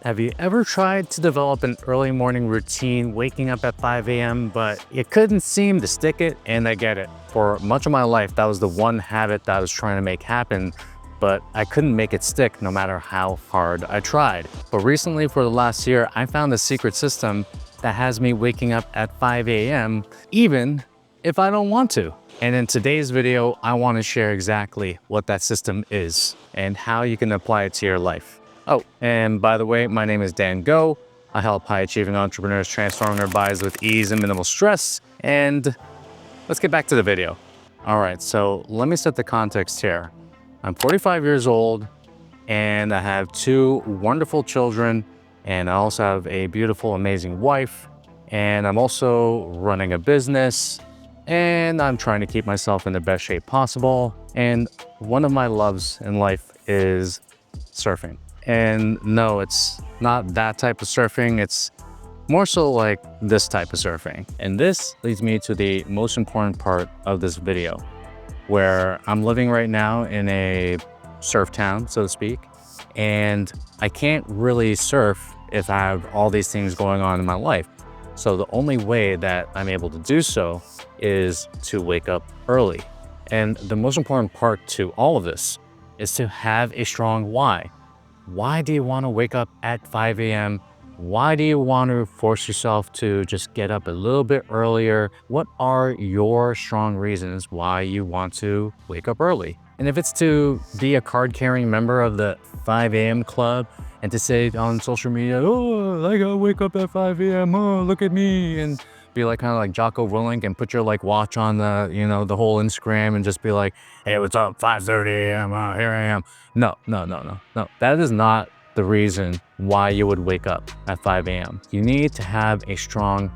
Have you ever tried to develop an early morning routine waking up at 5 a.m. but you couldn't seem to stick it? And I get it. For much of my life, that was the one habit that I was trying to make happen, but I couldn't make it stick no matter how hard I tried. But recently, for the last year, I found a secret system that has me waking up at 5 a.m. even if I don't want to. And in today's video, I want to share exactly what that system is and how you can apply it to your life. Oh, and by the way, my name is Dango. I help high-achieving entrepreneurs transform their lives with ease and minimal stress. And let's get back to the video. All right, so let me set the context here. I'm 45 years old, and I have two wonderful children, and I also have a beautiful, amazing wife, and I'm also running a business, and I'm trying to keep myself in the best shape possible. And one of my loves in life is surfing. And no, it's not that type of surfing. It's more so like this type of surfing. And this leads me to the most important part of this video, where I'm living right now in a surf town, so to speak. And I can't really surf if I have all these things going on in my life. So the only way that I'm able to do so is to wake up early. And the most important part to all of this is to have a strong why. Why do you want to wake up at 5 a.m.? Why do you want to force yourself to just get up a little bit earlier? What are your strong reasons why you want to wake up early? And if it's to be a card-carrying member of the 5 a.m. club and to say on social media, oh, I gotta wake up at 5 a.m., oh, look at me, and be like kind of like Jocko Willink and put your like watch on the, the whole Instagram and just be like, hey, what's up, 5:30 a.m., here I am. No. That is not the reason why you would wake up at 5 a.m. You need to have a strong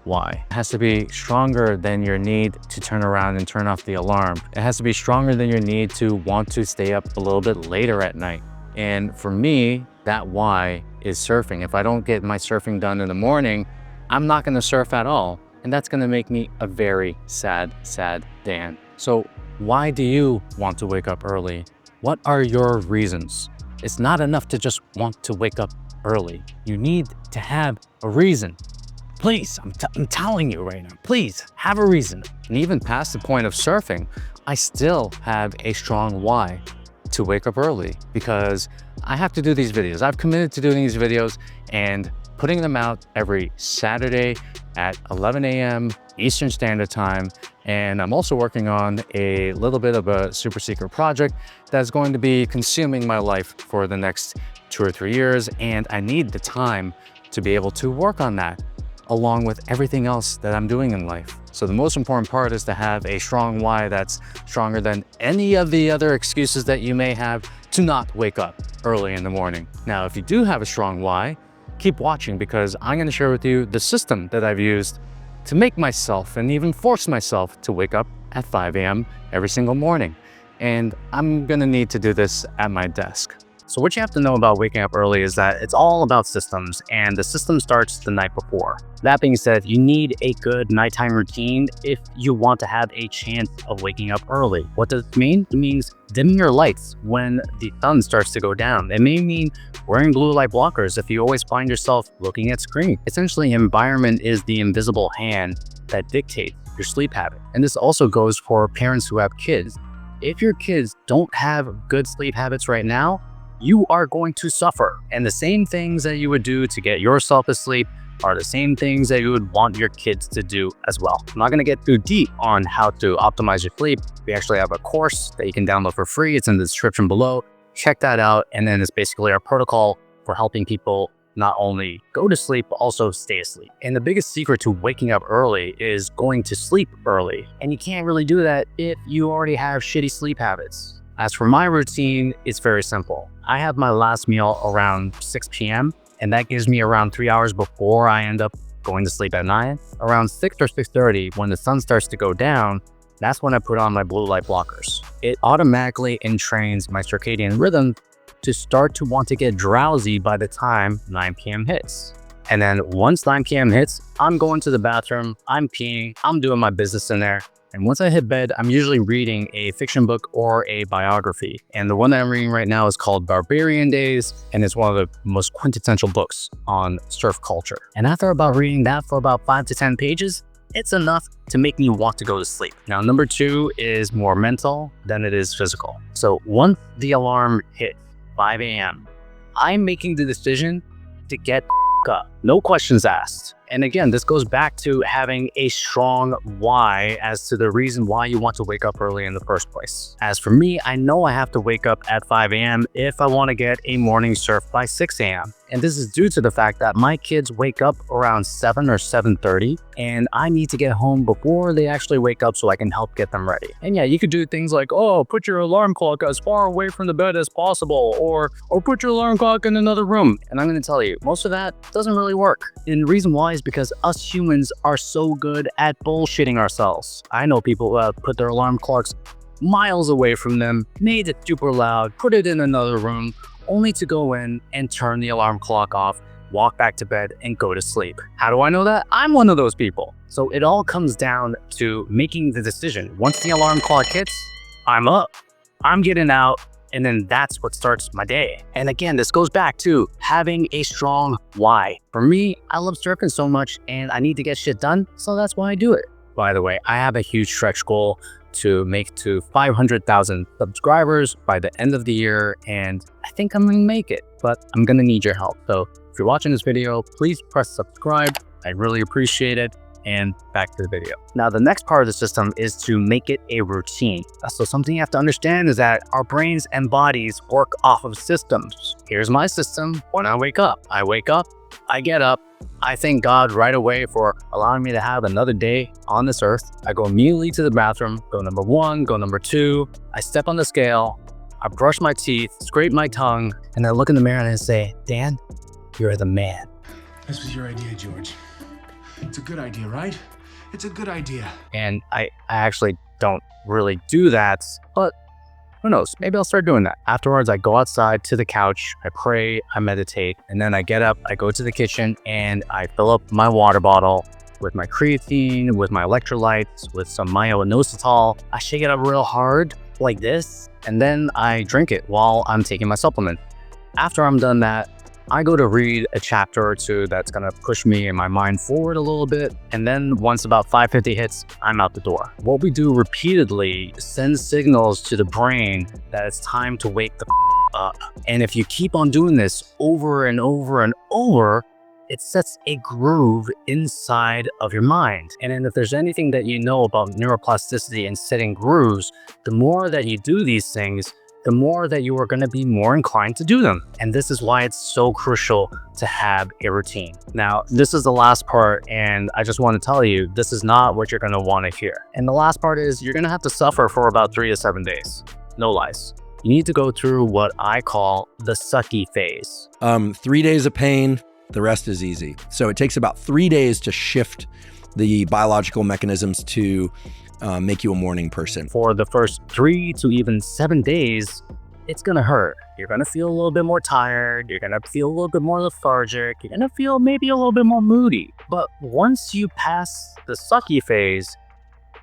why. It has to be stronger than your need to turn around and turn off the alarm. It has to be stronger than your need to want to stay up a little bit later at night. And for me, that why is surfing. If I don't get my surfing done in the morning, I'm not gonna surf at all. And that's gonna make me a very sad Dan. So why do you want to wake up early? What are your reasons? It's not enough to just want to wake up early. You need to have a reason. Please, I'm telling you right now, please have a reason. And even past the point of surfing, I still have a strong why to wake up early, because I have to do these videos. I've committed to doing these videos and putting them out every Saturday at 11 a.m. Eastern Standard Time. And I'm also working on a little bit of a super secret project that's going to be consuming my life for the next 2 or 3 years. And I need the time to be able to work on that, along with everything else that I'm doing in life. So the most important part is to have a strong why that's stronger than any of the other excuses that you may have to not wake up early in the morning. Now, if you do have a strong why, keep watching, because I'm going to share with you the system that I've used to make myself and even force myself to wake up at 5 a.m. every single morning. And I'm going to need to do this at my desk. So what you have to know about waking up early is that it's all about systems, and the system starts the night before. That being said, you need a good nighttime routine if you want to have a chance of waking up early. What does it mean? It means dimming your lights when the sun starts to go down. It may mean wearing blue light blockers if you always find yourself looking at screen. Essentially, environment is the invisible hand that dictates your sleep habit. And this also goes for parents who have kids. If your kids don't have good sleep habits right now, you are going to suffer. And the same things that you would do to get yourself to sleep are the same things that you would want your kids to do as well. I'm not going to get too deep on how to optimize your sleep. We actually have a course that you can download for free. It's in the description below. Check that out. And then it's basically our protocol for helping people not only go to sleep, but also stay asleep. And the biggest secret to waking up early is going to sleep early. And you can't really do that if you already have shitty sleep habits. As for my routine, it's very simple. I have my last meal around 6 p.m. and that gives me around 3 hours before I end up going to sleep at 9. Around 6 or 6:30, when the sun starts to go down, that's when I put on my blue light blockers. It automatically entrains my circadian rhythm to start to want to get drowsy by the time 9 p.m. hits. And then once 9 p.m. hits, I'm going to the bathroom, I'm peeing, I'm doing my business in there, And once I hit bed, I'm usually reading a fiction book or a biography. And the one that I'm reading right now is called Barbarian Days, and it's one of the most quintessential books on surf culture. And after about reading that for about 5 to 10 pages, it's enough to make me want to go to sleep. Now, number 2 is more mental than it is physical. So once the alarm hits 5 a.m., I'm making the decision to get up. No questions asked. And again, this goes back to having a strong why as to the reason why you want to wake up early in the first place. As for me, I know I have to wake up at 5 a.m. if I want to get a morning surf by 6 a.m. And this is due to the fact that my kids wake up around 7 or 7:30, and I need to get home before they actually wake up so I can help get them ready. And yeah, you could do things like, oh, put your alarm clock as far away from the bed as possible, or put your alarm clock in another room. And I'm going to tell you, most of that doesn't really work. And the reason why is because us humans are so good at bullshitting ourselves. I know people who have put their alarm clocks miles away from them, made it super loud, put it in another room, only to go in and turn the alarm clock off, walk back to bed, and go to sleep. How do I know that? I'm one of those people. So it all comes down to making the decision. Once the alarm clock hits, I'm up, I'm getting out, and then that's what starts my day. And again, this goes back to having a strong why. For me, I love surfing so much and I need to get shit done, so that's why I do it. By the way, I have a huge stretch goal to make to 500,000 subscribers by the end of the year, and I think I'm gonna make it, but I'm gonna need your help. So if you're watching this video, please press subscribe. I really appreciate it. And back to the video. Now, the next part of the system is to make it a routine. So something you have to understand is that our brains and bodies work off of systems. Here's my system when I wake up. I get up, I thank God right away for allowing me to have another day on this earth. I go immediately to the bathroom, go number 1, go number 2, I step on the scale, I brush my teeth, scrape my tongue, and I look in the mirror and I say, Dan, you're the man. This was your idea, George. It's a good idea, right? It's a good idea. And I actually don't really do that, but who knows? Maybe I'll start doing that. Afterwards, I go outside to the couch, I pray, I meditate, and then I get up, I go to the kitchen, and I fill up my water bottle with my creatine, with my electrolytes, with some myo-inositol. I shake it up real hard, like this, and then I drink it while I'm taking my supplement. After I'm done that, I go to read a chapter or two that's gonna push me and my mind forward a little bit, and then once about 5:50 hits, I'm out the door. What we do repeatedly sends signals to the brain that it's time to wake the up. And if you keep on doing this over and over and over, it sets a groove inside of your mind. And then if there's anything that you know about neuroplasticity and setting grooves, the more that you do these things, the more that you are going to be more inclined to do them. And this is why it's so crucial to have a routine. Now, this is the last part, and I just want to tell you, this is not what you're going to want to hear. And the last part is you're going to have to suffer for about 3 to 7 days. No lies. You need to go through what I call the sucky phase. 3 days of pain, the rest is easy. So it takes about 3 days to shift the biological mechanisms to make you a morning person. For the first 3 to even 7 days, it's gonna hurt. You're gonna feel a little bit more tired. You're gonna feel a little bit more lethargic. You're gonna feel maybe a little bit more moody. But once you pass the sucky phase,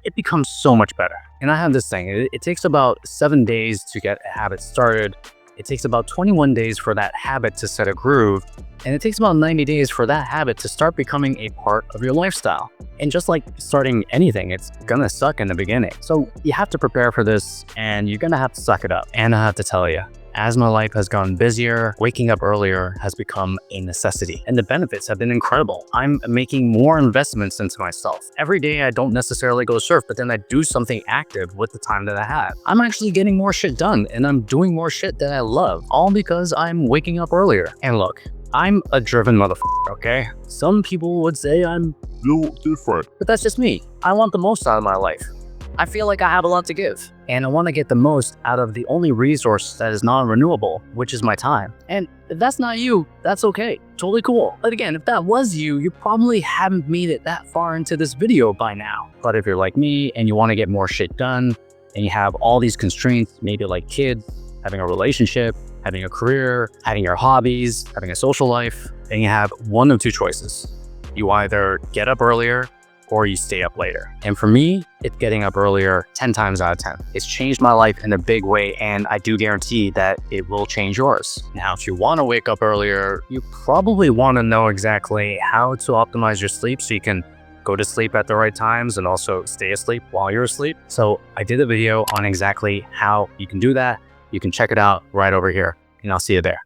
it becomes so much better. And I have this thing, it takes about 7 days to get a habit started. It takes about 21 days for that habit to set a groove. And it takes about 90 days for that habit to start becoming a part of your lifestyle. And just like starting anything, it's gonna suck in the beginning. So you have to prepare for this, and you're gonna have to suck it up. And I have to tell you, as my life has gotten busier, waking up earlier has become a necessity. And the benefits have been incredible. I'm making more investments into myself. Every day I don't necessarily go surf, but then I do something active with the time that I have. I'm actually getting more shit done, and I'm doing more shit that I love, all because I'm waking up earlier. And look, I'm a driven motherfucker, okay? Some people would say I'm a little different, but that's just me. I want the most out of my life. I feel like I have a lot to give, and I want to get the most out of the only resource that is non-renewable, which is my time. And if that's not you, that's okay. Totally cool. But again, if that was you, you probably haven't made it that far into this video by now. But if you're like me and you want to get more shit done, and you have all these constraints, maybe like kids, having a relationship, having a career, having your hobbies, having a social life, and you have one of two choices. You either get up earlier or you stay up later. And for me, it's getting up earlier 10 times out of 10. It's changed my life in a big way, and I do guarantee that it will change yours. Now, if you want to wake up earlier, you probably want to know exactly how to optimize your sleep so you can go to sleep at the right times and also stay asleep while you're asleep. So I did a video on exactly how you can do that. You can check it out right over here, and I'll see you there.